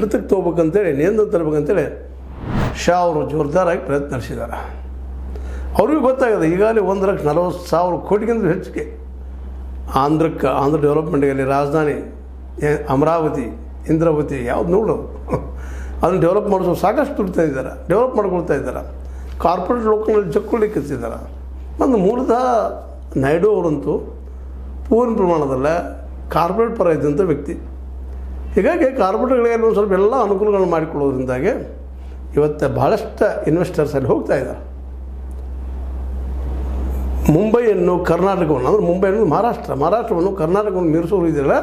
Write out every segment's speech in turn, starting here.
ಹಿಡಿತಕ್ಕೆ ತೊಗೋಬೇಕಂತೇಳಿ ನಿಯಂತ್ರಣ ತರಬೇಕಂತೇಳಿ ಶಾ ಅವರು ಜೋರ್ದಾರಾಗಿ ಪ್ರಯತ್ನ ನಡೆಸಿದ್ದಾರೆ. ಅವ್ರಿಗೂ ಗೊತ್ತಾಗಿದೆ ಈಗಾಗಲೇ 1,40,000 ಕೋಟಿಗಿಂತ ಹೆಚ್ಚಿಗೆ ಆಂಧ್ರ ಡೆವಲಪ್ಮೆಂಟ್ಗೆ ರಾಜಧಾನಿ ಅಮರಾವತಿ ಇಂದ್ರಾವತಿ ಯಾವ್ದು ನೋಡೋದು ಅದನ್ನು ಡೆವಲಪ್ ಮಾಡಿಸೋ ಸಾಕಷ್ಟು ದುಡ್ತಾ ಇದ್ದಾರೆ, ಡೆವಲಪ್ ಮಾಡ್ಕೊಳ್ತಾ ಇದ್ದಾರೆ. ಕಾರ್ಪೊರೇಟ್ ಲೋಕಲ್ನಲ್ಲಿ ಜಕ್ಕೊಳ್ಳಿಕ್ಕೆ ಹಚ್ಚಿದ್ದಾರೆ. ಒಂದು ಮೂಲತಃ ನಾಯ್ಡು ಅವರಂತೂ ಪೂರ್ಣ ಪ್ರಮಾಣದಲ್ಲ ಕಾರ್ಪೊರೇಟ್ ಪರ ಇದ್ದಂಥ ವ್ಯಕ್ತಿ. ಹೀಗಾಗಿ ಕಾರ್ಪೊರೇಟ್ಗಳಿಗೆ ಒಂದು ಸ್ವಲ್ಪ ಎಲ್ಲ ಅನುಕೂಲಗಳನ್ನು ಮಾಡಿಕೊಳ್ಳೋದ್ರಿಂದಾಗಿ ಇವತ್ತು ಭಾಳಷ್ಟು ಇನ್ವೆಸ್ಟರ್ಸ್ ಅಲ್ಲಿ ಹೋಗ್ತಾ ಇದ್ದಾರೆ. ಮುಂಬೈಯನ್ನು ಕರ್ನಾಟಕವನ್ನು ಅಂದರೆ ಮುಂಬೈ ಅನ್ನೋದು ಮಹಾರಾಷ್ಟ್ರವನ್ನು ಕರ್ನಾಟಕವನ್ನು ಮೀರಿಸೋರು ಇದೆಯಲ್ಲ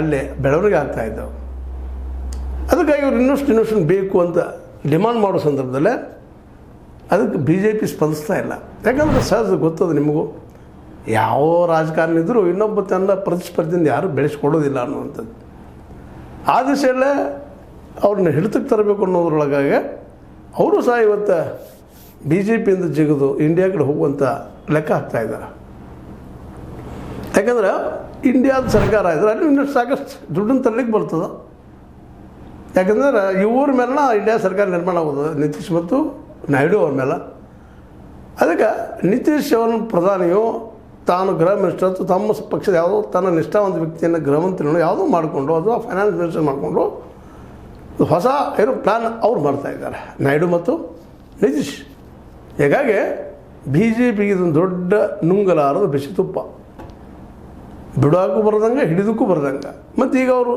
ಅಲ್ಲೇ ಬೆಳವಣಿಗೆ ಆಗ್ತಾಯಿದ್ದಾವೆ. ಅದಕ್ಕಾಗಿ ಅವ್ರು ಇನ್ವೆಸ್ಟಿಗೇಷನ್ ಬೇಕು ಅಂತ ಡಿಮಾಂಡ್ ಮಾಡೋ ಸಂದರ್ಭದಲ್ಲೇ ಅದಕ್ಕೆ BJP ಸ್ಪಂದಿಸ್ತಾ ಇಲ್ಲ. ಯಾಕಂದರೆ ಸಹಜ ಗೊತ್ತದು ನಿಮಗೂ, ಯಾವ ರಾಜಕಾರಣ ಇದ್ದರೂ ಇನ್ನೊಬ್ಬ ತನ್ನ ಪ್ರತಿಸ್ಪರ್ಧಿಯಿಂದ ಯಾರೂ ಬೆಳೆಸ್ಕೊಡೋದಿಲ್ಲ ಅನ್ನುವಂಥದ್ದು. ಆ ದಿಶೆಯಲ್ಲೇ ಅವ್ರನ್ನ ಹಿಡಿತಕ್ಕೆ ತರಬೇಕು ಅನ್ನೋದ್ರೊಳಗಾಗಿ ಅವರು ಸಹ ಇವತ್ತು BJPಯಿಂದ ಜಿಗಿದು ಇಂಡಿಯಾ ಕಡೆ ಹೋಗುವಂಥ ಲೆಕ್ಕ ಹಾಕ್ತಾಯಿದ್ದಾರೆ. ಯಾಕಂದ್ರೆ ಇಂಡಿಯಾದ ಸರ್ಕಾರ ಇದ್ರೆ ಅಲ್ಲಿ ಇನ್ನಷ್ಟು ಸಾಕಷ್ಟು ದುಡ್ಡನ್ನು ತರಲಿಕ್ಕೆ ಬರ್ತದೆ. ಯಾಕಂದ್ರೆ ಇವ್ರ ಮೇಲೆ ಇಂಡಿಯಾ ಸರ್ಕಾರ ನಿರ್ಮಾಣ ಆಗೋದು ನಿತೀಶ್ ಮತ್ತು ನಾಯ್ಡು ಅವ್ರ ಮೇಲೆ. ಅದಕ್ಕೆ ನಿತೀಶ್ ಅವರ ಪ್ರಧಾನಿಯು ತಾನು ಗೃಹ ಮಿನಿಸ್ಟರ್ ಅಥವಾ ತಮ್ಮ ಪಕ್ಷದ ಯಾವುದೋ ತನ್ನ ನಿಷ್ಠಾವಂತ ವ್ಯಕ್ತಿಯನ್ನು ಗೃಹಮಂತ್ರಿಯನ್ನು ಯಾವುದೋ ಮಾಡಿಕೊಂಡು ಅಥವಾ ಫೈನಾನ್ಸ್ ಮಿನಿಸ್ಟರ್ ಮಾಡಿಕೊಂಡು ಹೊಸ ಏನೋ ಪ್ಲ್ಯಾನ್ ಅವ್ರು ಮಾಡ್ತಾಯಿದ್ದಾರೆ, ನಾಯ್ಡು ಮತ್ತು ನಿತೀಶ್. ಹೀಗಾಗಿ BJPಗೆ ಇದೊಂದು ದೊಡ್ಡ ನುಂಗಲಾರದ ಬಿಸಿ ತುಪ್ಪ, ಬಿಡೋಕ್ಕೂ ಬರ್ದಂಗೆ ಹಿಡಿದಕ್ಕೂ ಬರ್ದಂಗೆ. ಮತ್ತು ಈಗ ಅವರು